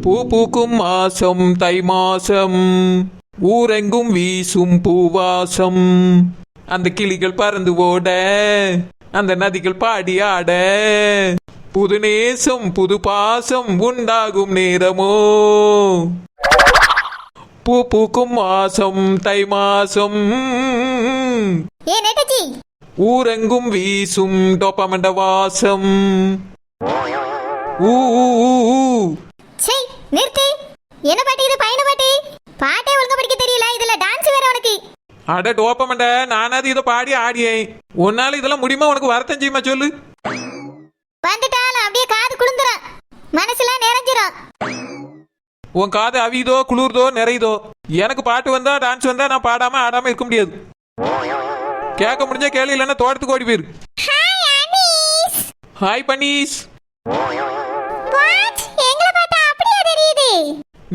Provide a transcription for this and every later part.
பூ பூக்கும் மாசம் தை மாசம், ஊரெங்கும் வீசும் பூவாசம். அந்த கிளிகள் பறந்து ஓட, அந்த நதிகள் பாடி ஆட, புது நேசம் புது பாசம் உண்டாகும் நேரமோ. பூ பூக்கும் மாசம் தை மாசம், ஊரெங்கும் வீசும் டோப்பமண்ட வாசம். ஊ நிறுத்து. என்ன பாட்டு இது? பயண பாட்டு. பாட்டே ஒழுங்கா படிக்க தெரியல, இதுல டான்ஸ் வேற உனக்கு. அட டோப்பமண்ட, நானாவது இதை பாடி ஆடியேன். உன்னால இதெல்லாம் முடியுமா? உனக்கு வரத்தம் செய்யுமா சொல்லு. வந்துட்டாலும் அப்படியே காது குளுந்துரும், மனசுலாம் நிறைஞ்சிரும். உன் காது அவிதோ குளிர்தோ நிறையுதோ, எனக்கு பாட்டு வந்தா டான்ஸ் வந்தா நான் பாடாம ஆடாம இருக்க முடியாது. கேட்க முடிஞ்சா கேளு, இல்லைன்னா தோட்டத்துக்கு ஓடி போயிரு. ஹாய் பனீஸ்.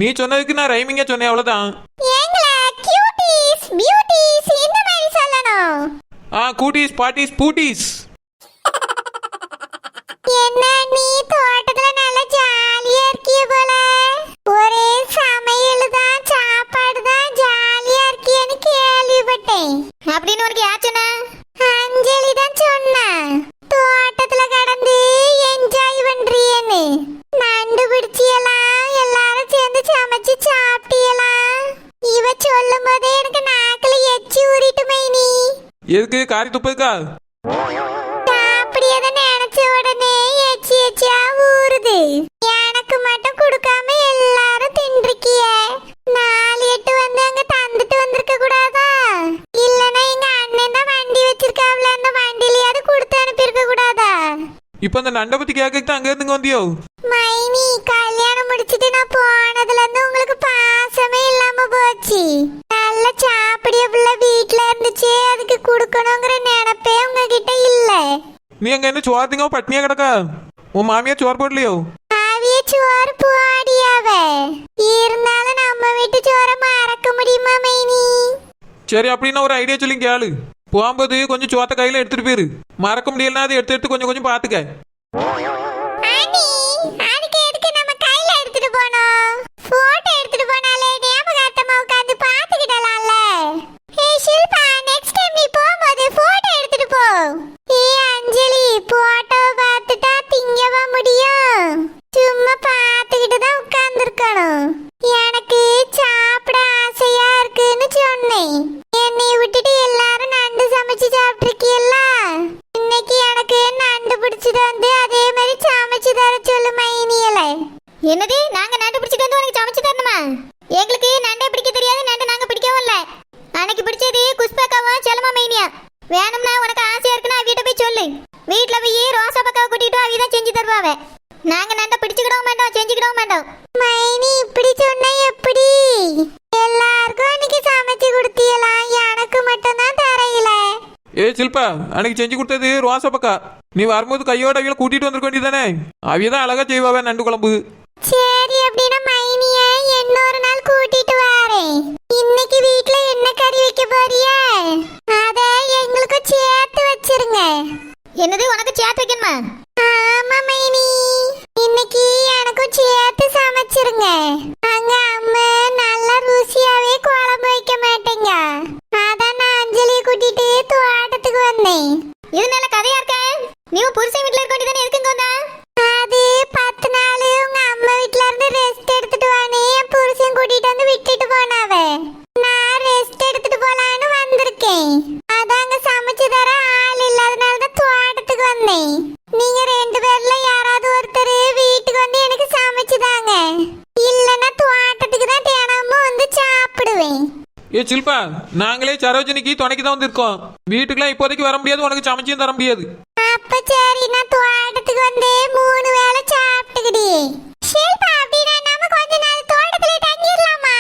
நீ சொன்னதுக்கு நான் ரைமிங்கா சொன்னேன், அவ்வளவுதான். கூட்டீஸ் பாட்டீஸ் பூட்டீஸ். என்ன நீ தோட்டத்துல நல்ல ஜாலியா இருக்கிய போல. ஒரே சமையல் தான், சாப்பாடு தான், ஜாலியா இருக்கியன்னு கேள்விப்பட்டேன். அப்படின்னு உனக்கு யார் சொன்னா? அஞ்சலி தான் சொன்னா. தோட்டத்துல கடந்து என்ஜாய் பண்றியன்னு. நண்டு பிடிச்சியலாம், எல்லாரும் சேர்ந்து சமைச்சு சாப்பிட்டியலாம். இவ சொல்லும் போதே எனக்கு நாக்குல எச்சி ஊறிட்டு மைனி. எதுக்கு காரி துப்புக்கா? அப்படியே நினைச்ச உடனே எச்சி எச்சியா ஊறுது. எனக்கு மட்டும் கொடுக்காம எல்லாரும் தின்றிருக்கிய. 4-8 வந்து அங்க தந்துட்டு வந்திருக்க கூடாதா? இல்லனா எங்க அண்ணன் தான் வண்டி வச்சிருக்காப்ல, அந்த வண்டியிலயாவது கொடுத்து அனுப்பியிருக்க கூடாதா? இப்ப அந்த நண்டை பத்தி கேட்க அங்க இருந்து வந்தியோ? மைனி, கல்யாணம் முடிச்சிட்டு நான் போனதுல இருந்து உங்களுக்கு பாசமே இல்லாம போச்சு. நல்ல சாப்பிடிய பிள்ளை வீட்டுல இருந்துச்சு, அதுக்கு கொடுக்கணுங்கிற நினைப்பே உங்ககிட்ட இல்ல. நீ அங்க என்ன சோறு திங்க பட்னியா கிடக்கா? உன் மாமியா சோறு போடலையோ? அவிய சோறு போடியாவ. இருந்தாலும் நம்ம வீட்டு சோறை மறக்க முடியுமா மைனி? சரி, அப்படின்னா ஒரு ஐடியா சொல்லி கேளு. போகும்போது கொஞ்சம் சோத்த கையில எடுத்துட்டு போயிரு. மறக்க முடியலன்னா அதை எடுத்து எடுத்து கொஞ்சம் கொஞ்சம் பாத்துக்க. அதுக்கு எதுக்கு நம்ம கையில எடுத்துட்டு போனோம்? போட்டோ எடுத்துட்டு போனாலே ஞாபகார்த்தமா உட்கார்ந்து பாத்துக்கிடலாம்ல. ஏய் ஷில்பா, நெக்ஸ்ட் டைம் நீ போகும்போது போட்டோ எடுத்துட்டு போ. ஏய் அஞ்சலி, போட்டோ பார்த்துட்டா திங்கவா முடியும்? சும்மா பார்த்துக்கிட்டு தான் உட்கார்ந்துருக்கணும். எனக்கு சாப்பிட ஆசையா இருக்குன்னு சொன்னேன். என்னை விட்டுட்டு எல்லாரும் நண்டு சமைச்சு சாப்பிட்டுருக்கீல்ல. இன்னைக்கு எனக்கு நண்டு பிடிச்சிட்டு வந்து அதே மாதிரி சமைச்சு தர சொல்லு மைனியல. என்னது? நாங்க நண்டு பிடிச்சிட்டு வந்து உனக்கு சமைச்சு தரணுமா? எங்களுக்கு நண்டே பிடிக்க தெரியாது, நண்டு நாங்க பிடிக்கவும் இல்ல. அன்னைக்கு பிடிச்சது குஷ்பக்காவும் செல்லமா மைனியா. வேணும்னா உனக்கு ஆசையா இருக்குன்னா வீட்டை போய் சொல்லு. வீட்டுல போய் ரோசா பக்காவை கூட்டிட்டு அவிதான் செஞ்சு தருவாவ. நாங்க நண்டை பிடிச்சுக்கிடவும் மாட்டோம், செஞ்சுக்கிடவும் மாட்டோம். மைனி, இப்படி சொன்னா எப்படி? எல்லாருக்கும் அன்னைக்கு சமைச்சு கொடுத்தீலாம், எனக்கு மட்டும் தான் தரையில. ஏ சில்பா, அன்னைக்கு செஞ்சு கொடுத்தது ரோசா பக்கா. நீ வரும்போது கையோட அவியல கூட்டிட்டு வந்திருக்க வேண்டியதானே? அவியதான் அழகா செய்வாவே நண்டு குழம்பு. சரி, அப்படின்னா மைனிய இன்னொரு நாள் கூட்டிட்டு வரேன். இன்னைக்கு வீட்ல என்ன கறி வைக்க போறிய? அத எங்களுக்கு சேர்த்து வச்சிருங்க. என்னது, உனக்கு சேர்த்து வைக்கணுமா? ஆமா மைனி, இன்னைக்கு எனக்கும் சேர்த்து சமைச்சிருங்க. அங்க அம்மா நல்லா ருசியாவே குழம்பு வைக்க மாட்டேங்க. அதான் நான் அஞ்சலியை கூட்டிட்டு தோட்டத்துக்கு வந்தேன். இது நல்ல கதையா இருக்க. நீ புருஷன் வீட்டுல இருக்க வேண்டியதானே, எதுக்குங்க வந்தா? அது 10 நாள் உங்க அம்மா வீட்டுல இருந்து ரெஸ்ட் எடுத்துட்டு வானே என் புருஷன் கூட்டிட்டு வந்து விட்டுட்டு போனாவ. நான் ரெஸ்ட் எடுத்துட்டு போலான்னு வந்திருக்கேன். அதாங்க சமைச்சு தர ஆள் இல்லாதனால தான் தோட்டத்துக்கு வந்தேன். நீங்க 2 பேர்ல யாராவது ஒருத்தர் வீட்டுக்கு வந்து எனக்கு சமைச்சு தாங்க. இல்லன்னா தோட்டத்துக்கு தான் தினமும் வந்து சாப்பிடுவேன். ஏ சில்பா, நாங்களே சரோஜனிக்கு துணைக்கு தான் வந்திருக்கோம். வீட்டுக்குலாம் இப்போதைக்கு வர முடியாது, உனக்கு சமைச்சும் தர முடியாது. அப்ப சரி, நான் தோட்டத்துக்கு வந்து 3 வேளை சாப்பிட்டுக்கிடி. ஷில்பா, அப்படின்னா நம்ம கொஞ்ச நாள் தோட்டத்துல தங்கிடலாமா?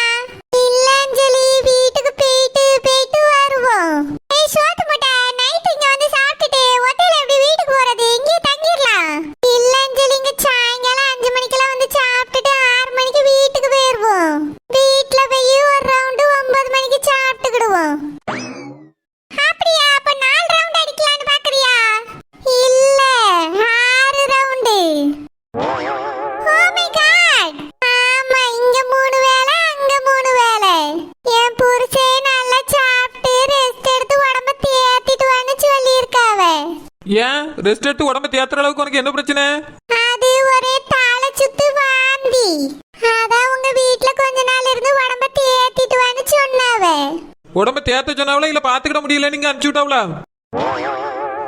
இல்ல அஞ்சலி, வீட்டுக்கு போயிட்டு போயிட்டு வருவோம். ஏய் சோத்து முட்டை, நைட் இங்க வந்து சாப்பிட்டுட்டு ஹோட்டல்ல எப்படி வீட்டுக்கு போறது? இங்கே தங்கிடலாம். இல்ல அஞ்சலி, இங்க சாயங்காலம் 5 மணிக்கெல்லாம் வந்து சாப்பிட்டுட்டு 6 மணிக்கு வீட்டுக்கு போயிருவோம். வீட்டுல போய் ஒரு ரவுண்டு 9 மணிக்கு சாப்பிட்டுக்கிடுவோம். அப்படியா? அப்ப 4 ரவுண்ட் அடிக்கலாம்னு பாக்குறியா? இல்ல, 6 ரவுண்டு. ரெஸ்ட் எடுத்து உடம்ப தேத்துற அளவுக்கு உனக்கு என்ன பிரச்சனை? அது ஒரே தலை சுத்து வாந்தி. அதான் உங்க வீட்ல கொஞ்ச நாள் இருந்து உடம்ப தேத்திட்டு வந்து சொன்னாவ. உடம்ப தேத்த சொன்னாவளா இல்ல பாத்துக்கிட முடியல நீங்க அனுப்பிச்சு விட்டாவளா?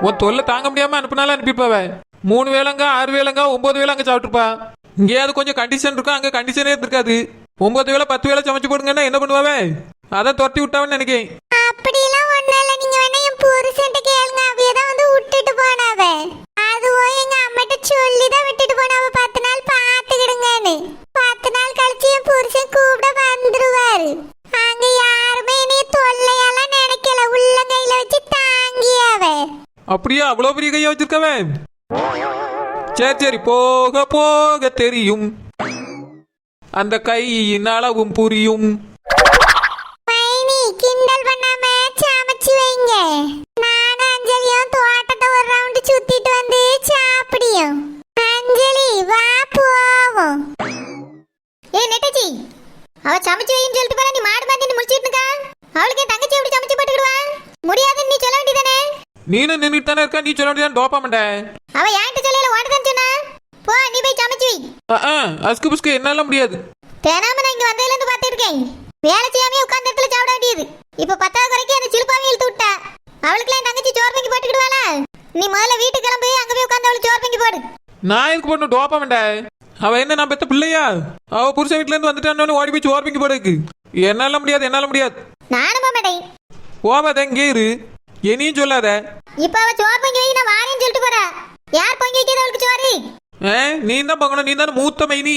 உன் தொல்லை தாங்க முடியாம அனுப்பினாலும் அனுப்பிப்பாவ. 3 வேளைங்க 6 வேளைங்க 9 வேளை அங்க சாப்பிட்டுருப்பா. இங்கேயாவது கொஞ்சம் கண்டிஷன் இருக்கும், அங்க கண்டிஷனே இருக்காது. 9 வேளை 10 வேளை சமைச்சு போடுங்கன்னா என்ன பண்ணுவாவே? அதான் துரத்தி விட்டாவன்னு நினைக்கிறேன். அப்படிலாம் ஒண்ணும் இல்ல, நீங்க வேணா என் புருஷன்ட்ட கேளுங்க. அவையதான் வந்து விட்டுட்டு போனாவ. அதுவும் எங்க அம்மாட்ட சொல்லிதான் விட்டுட்டு போனாவ 10 நாள் பாத்துக்கிடுங்கன்னு. 10 நாள் கழிச்சு என் புருஷன் கூப்பிட வந்துருவாரு. அங்க யாருமே என்னைய தொல்லையெல்லாம் நினைக்கல, உள்ளங்கையில வச்சு தாங்கியாவ. அப்படியே அவ்வளோ பெரிய கையா வச்சிருக்கவே? சரி சரி, போக போக தெரியும் அந்த கையின் அளவும் புரியும். மைனி கிண்டல் பண்ணாம சமைச்சு வைங்க. நானும் அஞ்சலியும் தோட்டத்தை ஒரு ரவுண்டு சுத்திட்டு வந்து சாப்பிடியும். அஞ்சலி வா போவோம். ஏய் நெட்டச்சி, அவ சமைச்சு வைன்னு சொல்லிட்டு போறா, நீ மாடு மாத்திட்டு முடிச்சிட்டு இருக்கா. அவளுக்கு என் தங்கச்சி எப்படி சமைச்சு போட்டுக்கிடுவா? முடியாதுன்னு நீ சொல்ல வேண்டியதானே? நீனும் நின்றுட்டு தானே இருக்கா, நீ சொல்ல வேண்டியதான் டோப்பா மாட்டேன். அவ என்கிட்ட சொல்லல, ஓடுதான் சொன்னா. போ நீ போய் சமைச்சு வை. அஸ்கு புஸ்கு என்னால முடியாது. தினாம நான் இங்க வந்ததுல இருந்து பாத்துட்டு இருக்கேன். வேலை செய்யாம உட்கார்ந்த இடத்துல சாப்பிட வேண்டியது. இப்ப 10வது வரைக்கும் அந்த சிலுப்பாவை இழுத்து விட்டா. அவளுக்குலாம் என் தங்கச்சி சோறு பொங்கி போட்டுக்கிடுவாளா? நீ முதல்ல வீட்டுக்கு கிளம்பி அங்க போய் உட்கார்ந்து அவளுக்கு சோறு பொங்கி போடு. நான் எதுக்கு போடணும் டோப்பா மாட்டேன்? அவ என்ன நான் பெத்த பிள்ளையா? அவ புருஷன் வீட்டுல இருந்து வந்துட்டான்னு ஓடி போய் சோறு பொங்கி போடுக்கு என்னால முடியாது, என்னால முடியாது. நானும் போக மாட்டேன். போவாத, இங்கே இரு, என்னையும் சொல்லாத. இப்ப அவ சோறு பொங்கி வை, நான் வாரேன்னு சொல்லிட்டு போறா. யார் பொங்கி வைக்கிறது அவளுக்கு சோறு? நீ தான் பார்க்கணும், நீ தானே மூத்த மைனி.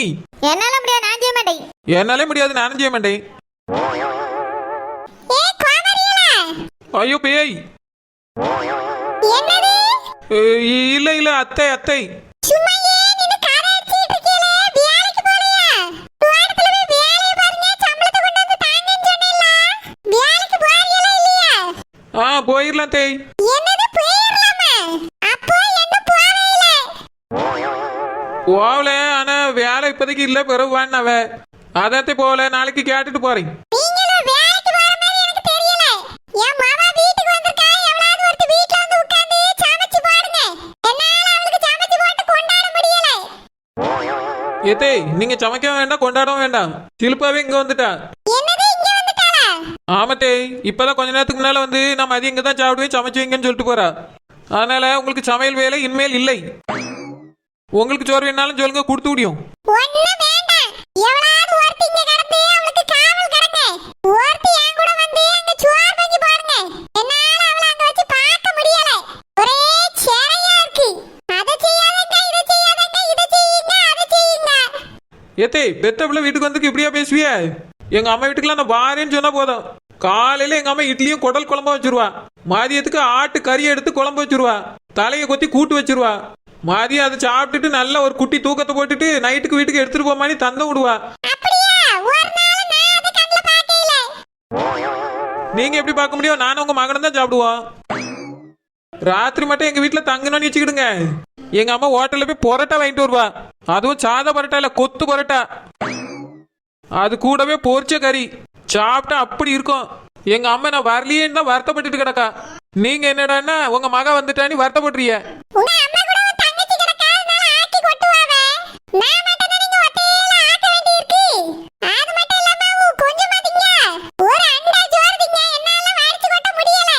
என்னால முடியாது, நான் செய்ய மாட்டேன். என்னாலே முடியாது, நானும் செய்ய மாட்டேன். ஏய் கோமரியல, ஐயோ பேய். என்னது? இல்ல இல்ல அத்தை அத்தை. சும்மா ஏன் நின்னு காரை அடிச்சிட்டு இருக்கீங்களே? வேலைக்கு போறியா? தோட்டத்துல போய் வேலைய பாருங்க, சம்பளத்தை கொண்டு வந்து தாங்கன்னு சொன்னீல்ல. வேலைக்கு போறீங்களா இல்லையா? போயிடலாம் தேய். என்னது போயிரலாமா? அப்போ என்ன போறீல? போகல, ஆனா வேலை இப்போதைக்கு இல்ல, பிறகு வேணாவ அதத்தை போகல, நாளைக்கு கேட்டுட்டு போறேன். நீங்களும் வேலைக்கு போற மாதிரி எனக்கு தெரியல. என் மாமா வீட்டுக்கு வந்திருக்கா, எவ்வளவு ஒருத்தி வீட்ல வந்து உட்கார்ந்து சமைச்சு போடுங்க. என்னால அவளுக்கு சமைச்சு போட்டு கொண்டாட முடியல. ஏத்தே, நீங்க சமைக்க வேண்டாம், கொண்டாடவும் வேண்டாம். சிலுப்பாவே இங்க வந்துட்டா. என்னது இங்க வந்துட்டாளா? ஆமாத்தே, இப்பதான் கொஞ்ச நேரத்துக்கு முன்னால வந்து நான் மதியம் இங்க தான் சாப்பிடுவேன், சமைச்சு வைங்கன்னு சொல்லிட்டு போறா. அதனால உங்களுக்கு சமையல் வேலை இனிமேல் இல்லை. உங்களுக்கு சோறு வேணாலும் சொல்லுங்க, கொடுத்து முடியும். ஒண்ணும் வேண்டாம். எவ்வளவு ஒருத்தி இங்க கிடந்து அவளுக்கு காவல் கிடங்க. ஒருத்தி என் கூட வந்து அங்க சோறு பொங்கி போடுங்க. என்னால அவளை அங்க வச்சு பார்க்க முடியல. ஒரே சேரையா இருக்கு. அதை செய்யாதங்க, இதை செய்யாதங்க, இதை செய்யுங்க, அதை செய்யுங்க. ஏத்தே, பெத்த பிள்ளை வீட்டுக்கு வந்து இப்படியா பேசுவிய? எங்க அம்மா வீட்டுக்குலாம் நான் வாரேன்னு சொன்னா போதும். காலையில எங்க அம்மா இட்லியும் குடல் குழம்பு வச்சிருவா. மதியத்துக்கு ஆட்டு கறி எடுத்து குழம்பு வச்சிருவா. தலையை கொத்தி கூட்டு வச்சிருவா. மதியம் அதை சாப்பிட்டுட்டு நல்ல ஒரு குட்டி தூக்கத்தை போட்டுட்டு நைட்டுக்கு வீட்டுக்கு எடுத்துட்டு போமானி தந்த விடுவா. அப்படியா? ஒரு நாள் நான் அதை கண்ணுல பார்க்கல. நீங்க எப்படி பார்க்க முடியும்? நானும் உங்க மகனும் தான் சாப்பிடுவோம். ராத்திரி மட்டும் எங்க வீட்டுல தங்கணும்னு வச்சுக்கிடுங்க. எங்க அம்மா ஹோட்டல்ல போய் பரோட்டா வாங்கிட்டு வருவா. அதுவும் சாதா பரோட்டா இல்ல, கொத்து பரோட்டா. அது கூடவே பொரிச்ச கறி சாப்பிட்டா அப்படி இருக்கும். எங்க அம்மா நான் வரலையேன்னு தான் வருத்தப்பட்டுட்டு கிடக்கா. நீங்க என்னடான்னா உங்க மக வந்துட்டான்னு வருத்தப்படுறீங்க. உங்க அம்மா கூட உன் தங்கச்சி கிடக்காதனால ஆக்கி கொட்டுவாவே. நான் மட்டும் தான் நீங்க ஒத்தையில ஆக்க வேண்டியிருக்கு. அது மட்டும் இல்லாம கொஞ்சம் மாட்டீங்க. ஒரு அண்டா சோறு திங்க என்னால வடிச்சு கொட்ட முடியல.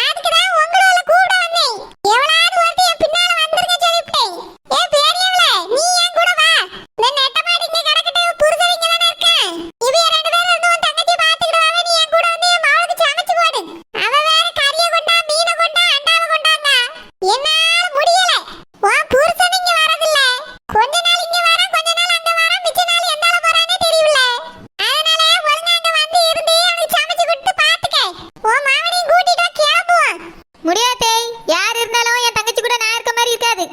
அதுக்கு தான் உங்களோட கூப்பிட வந்தேன். எவ்வளவு ஒருத்தி என் பின்னால வந்துருங்க சொல்லிட்டேன். ஏ பெரியவளே, நீ என் கூட வா. இந்த நெட்ட மாடி இங்க கிடக்கட்டு, புருஷன் இங்க தானே இருக்கான். இவங்க 2 பேரும் வந்து உன் தங்கச்சி பாத்துக்கிடுவாவே. நீ என் கூட வந்து என் மாவுக்கு சமைச்சு போடு. அவ வேற கறியை கொண்டா, மீனை கொண்டா, அண்டாவை கொண்டாங்க. என்னால முடியல. உன் புருஷன் இங்க வரதில்ல. கொஞ்ச நாள் இங்க வரான், கொஞ்ச நாள் அங்க வரான், மிச்ச நாள் எந்தால போறானே தெரியல. அதனால ஒழுங்கா அங்க வந்து இருந்து அவனுக்கு சமைச்சு கொடுத்து பாத்துக்க. உன் மாவனையும் கூட்டிட்டு வா, கிளம்புவோம். முடியாதே, யார் இருந்தாலும் என் தங்கச்சி கூட நான் இருக்க மாதிரி இருக்காது.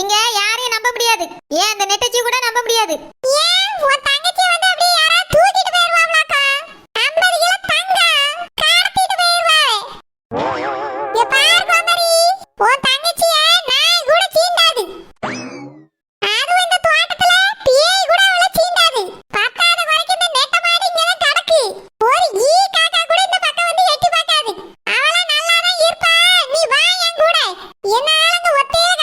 இங்க யாரையும் நம்ப முடியாது. ஏன் அந்த நெட்டச்சி கூட நம்ப முடியாது. ஏன் உன் தங்கச்சி வந்து அப்படியே யாராவது தூக்கிட்டு போயிருவாங்களாக்கா? 50 கிலோ தங்கம் கடத்திட்டு போயிருவாவே. இங்க பாரு கோமரி, உன் தங்கச்சிய நாய் கூட சீண்டாது. அதுவும் இந்த தோட்டத்துல பேய் கூட அவளை சீண்டாது. 10வது வரைக்கும் இந்த நெட்ட மாடி இங்கதான் கிடக்கு. ஒரு ஈ காக்கா கூட இந்த பக்கம் வந்து எட்டி பார்க்காது. அவளா நல்லா தான் இருப்பா. நீ வா என் கூட. என்னால இங்க ஒத்தையில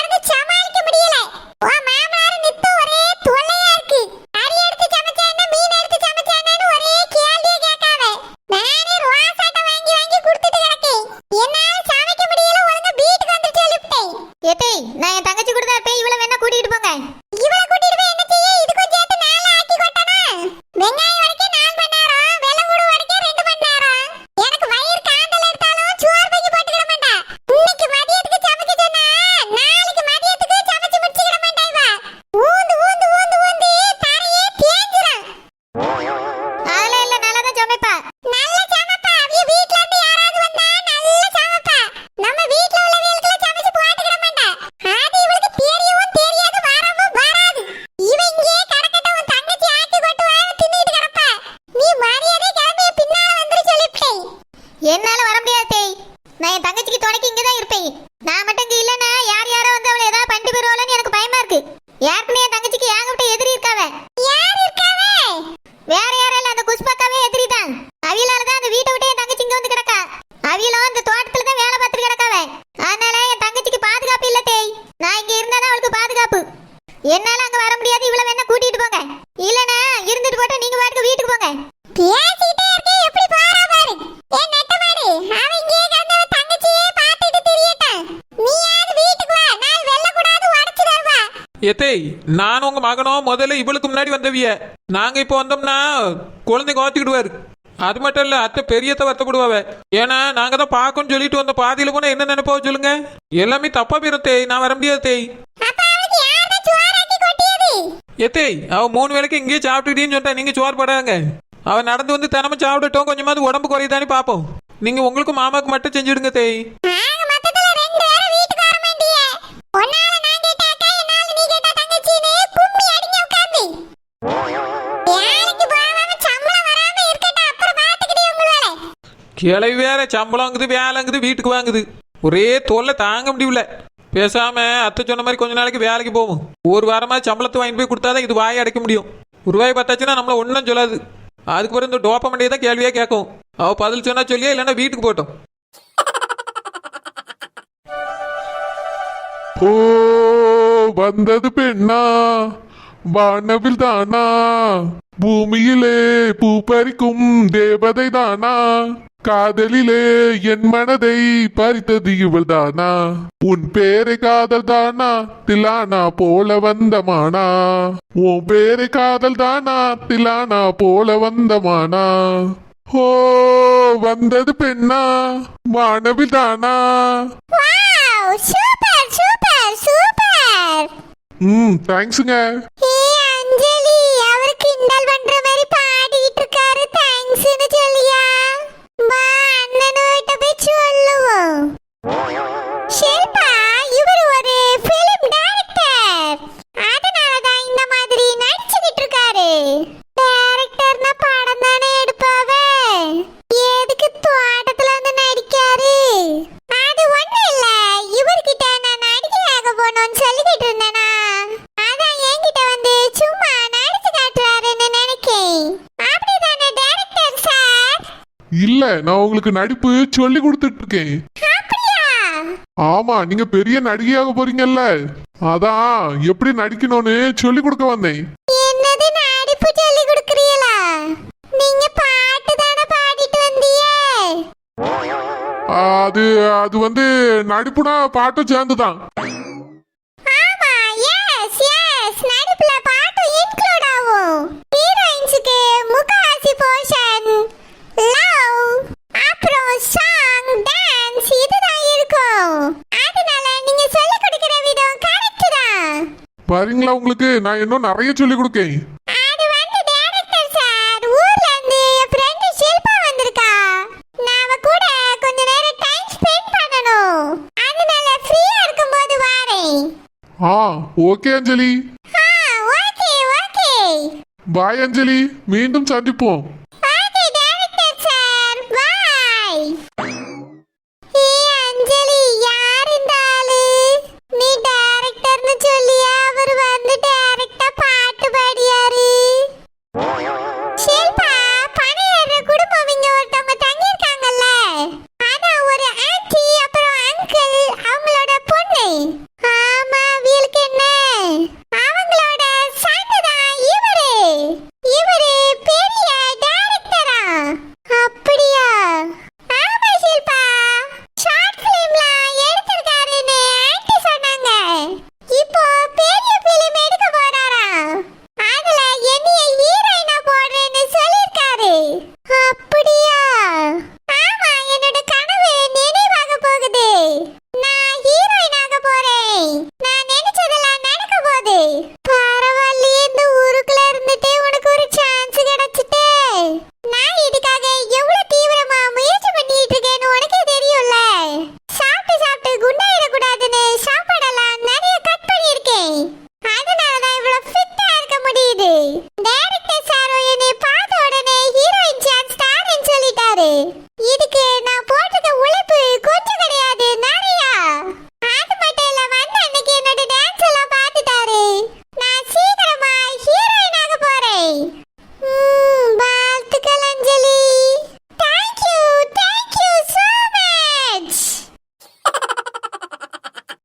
ஏற்கனவே என் தங்கச்சிக்கு ஏகப்பட்ட எதிரி இருக்காவே. யார் இருக்காவே? வேற யாரும் இல்ல, அந்த குஷ்பாக்காவே எதிரி தான். அவியலால தான் அந்த வீட்டை விட்டு என் தங்கச்சி இங்க வந்து கிடக்கா. அவியலும் அந்த தோட்டத்துல தான் வேலை பார்த்துட்டு கிடக்காவே. அதனால என் தங்கச்சிக்கு பாதுகாப்பு இல்ல தேய். நான் இங்க இருந்தாதான் அவளுக்கு பாதுகாப்பு. என்னால அங்க வர முடியாது, இவ்வளவு வேணா கூட்டிட்டு போங்க. இல்லனா இருந்துட்டு போட்டு நீங்க பாட்டுக்கு வீட்டுக்கு போங்க. பேசிட்டே இருக்கே, எப்படி போறா பாரு. ஏ நெட்டமாடி, அவன் இங்கே கிடந்து அவன் தங்கச்சியே பார்த்துட்டு திரியட்டும். நீ யாரு வீட்டுக்கு வா, நான் வெல்ல கூடாது, உடைச்சு தருவா. ஏத்தேய், நானும் உங்க மகனும் முதல்ல இவளுக்கு முன்னாடி வந்தவிய. நாங்க இப்போ வந்தோம்னா குழந்தை கோத்திக்கிடுவாரு. அது மட்டும் இல்ல, அத்தை பெரியத்தை வருத்தப்படுவாவ. ஏன்னா நாங்க தான் பார்க்கணும்னு சொல்லிட்டு வந்த பாதியில போனா என்ன நினைப்போம் சொல்லுங்க. எல்லாமே தப்பா போயிரும் தேய், நான் வர முடியாது தேய். அப்ப அவளுக்கு யார்தான் சோறாக்கி கொட்டியது? ஏத்தேய், அவ 3 வேளைக்கு இங்கேயே சாப்பிட்டுக்கிட்டேன்னு சொன்னா நீங்க சோறு போடாங்க. அவ நடந்து வந்து தினமும் சாப்பிடட்டும், கொஞ்சமாவது உடம்பு குறையுதானே பாப்போம். நீங்க உங்களுக்கு மாமாக்கு மட்டும் செஞ்சுடுங்க தேய். நாங்க மொத்தத்துல 2 பேரும் வீட்டுக்கு வர மாட்டியே. ஒன்னால நான் கேட்டாக்கா, என்னால நீ கேட்டா தங்கச்சின்னு கும்மி அடிங்க உட்கார்ந்து. வேலைக்கு போகாம சம்பளம் வராம இருக்கட்டும், அப்புறம் பாத்துக்கிட்டே உங்க வேலை. கிளவி வேற சம்பளங்குது வேலைங்குது வீட்டுக்கு வாங்குது. ஒரே தொல்லை தாங்க முடியல. பேசாம அத்தை சொன்ன மாதிரி கொஞ்ச நாளைக்கு வேலைக்கு போவோம். ஒரு வாரமா சம்பளத்தை வாங்கி போய் கொடுத்தாதான் இது வாயை அடைக்க முடியும். ரூபாய் பத்தாச்சுன்னா நம்மள ஒன்றும் சொல்லாது. அதுக்கு பிறகு இந்த டோப்பமண்டியை தான் கேள்வியா கேட்கும். அவ பதில் சொன்னா சொல்லியா, இல்லைன்னா வீட்டுக்கு போட்டோம். ஓ வந்தது பெண்ணா, வானவில் தானா, பூமியிலே பூ பறிக்கும் தேவதை தானா, காதலிலே என் மனதை பறித்தது இவள் தானா, உன் பேரை காதல் தானா, திலானா போல வந்தமானா, உன் பேரை காதல் தானா, திலானா போல வந்தமானா. ஓ வந்தது பெண்ணா, வானவில் தானா. Wow, super super super. தேங்க்ஸுங்க. ஏ அஞ்சலி, அவர் கிண்டல் பண்ற மாதிரி பாடிட்டு இருக்காரு, தேங்க்ஸ்னு சொல்லியா? வா அண்ணனுகிட்ட போய் சொல்லுவோம். ஷில்பா, இவர் ஒரு ஃபிலிம் டைரக்டர். அதனால தான் இந்த மாதிரி நடிச்சுக்கிட்டு இருக்காரு. டைரக்டர்னா படம் தானே எடுப்பாவே, எதுக்கு தோட்டத்துல வந்து நடிக்காரு? அது ஒண்ணும் இல்ல, இவர்கிட்ட நான் நடிகையாக போகணும்னு சொல்லிக்கிட்டு இருந்தேனா, அதான் என்கிட்ட வந்து சும்மா நடிச்சு காட்டுறாருன்னு நினைக்கேன். அப்படிதானே டைரக்டர் சார்? இல்ல, நான் உங்களுக்கு நடிப்பு சொல்லி கொடுத்துட்டு இருக்கேன். அப்படியா? ஆமா, நீங்க பெரிய நடிகையாக போறீங்கல்ல, அதான் எப்படி நடிக்கணும்னு சொல்லி கொடுக்க வந்தேன். என்னது நடிப்பு சொல்லி கொடுக்கறீங்களா? நீங்க பாட்டு தானே பாடிட்டு வந்தீங்க. அது அது வந்து நடிப்புனா பாட்டும் சேர்ந்துதான். ஆமா, எஸ் எஸ், நடிப்புல பாட்டு இன்க்ளூட் ஆகும். ஹீரோயின்ஸ்க்கு முகவாசி போர்ஷன், லவ், அப்புறம் சாங், டான்ஸ் இதுதான் இருக்கும். அதனால நீங்க சொல்லி கொடுக்கிற விதம் கரெக்ட் தான். பாருங்களா, உங்களுக்கு நான் இன்னும் நிறைய சொல்லி கொடுக்கேன். அது வந்து டைரக்டர் சார், ஊர்ல இருந்து என் ஃப்ரெண்ட் ஷில்பா வந்திருக்கா. நான் அவ கூட கொஞ்ச நேரம் டைம் ஸ்பெண்ட் பண்ணணும். அதனால ஃப்ரீயா இருக்கும்போது வாரேன். Okay Anjali. Okay okay. Bye Anjali, மீண்டும் சந்திப்போம். Okay director sir, bye. ஏ அஞ்சலி, யார் இந்த ஆளு? நீ டைரக்டர்னு சொல்லியா அவர் வந்து டைரக்டா பாட்டு பாடியாரு? ஷில்பா, பணியார குடும்பம் இங்க ஒருத்தவங்க தங்கி இருக்காங்கல்ல, அதான் ஒரு ஆன்ட்டி அப்புறம் அங்கிள், அவங்களோட பொண்ணு. ஆமா, வீலுக்கு என்ன, அவங்களோட சன்னுதான் இவரு. இவரு பெரிய டைரக்டரா? அப்படியா? ஆமா ஷில்பா, ஷார்ட் ஃபிலிம்லாம் எடுத்திருக்காருன்னு ஆன்ட்டி சொன்னாங்க. இப்போ பெரிய ஃபிலிம் எடுக்க போறாரா? அதுல என்னைய ஹீரோயினா போடுறேன்னு சொல்லிருக்காரு. அப்படியா? ஆமா, என்னோட கனவு நினைவாக போகுது. நான் ஹீரோயினாக போறேன். நான் நினைச்சதெல்லாம் நடக்க போகுது. பரவாயில்லையே, இந்த ஊருக்குள்ள இருந்துட்டே உனக்கு ஒரு சான்ஸ் கிடைச்சிட்டே. நான் இதுக்காக எவ்வளவு தீவிரமா முயற்சி பண்ணிட்டு இருக்கேன்னு உனக்கே தெரியும்ல. சாப்பிட்டு சாப்பிட்டு குண்டாயிடக்கூடாதுன்னு சாப்பாடெல்லாம் நிறைய கட் பண்ணியிருக்கேன். அதனாலதான் இவ்வளவு ஃபிட்டா இருக்க முடியுது. டைரக்டர் சார் என்னை பார்த்த உடனே ஹீரோயின் சான்ஸ் தாரேன்னு சொல்லிட்டாரு. இதுக்கு நான் போட்ட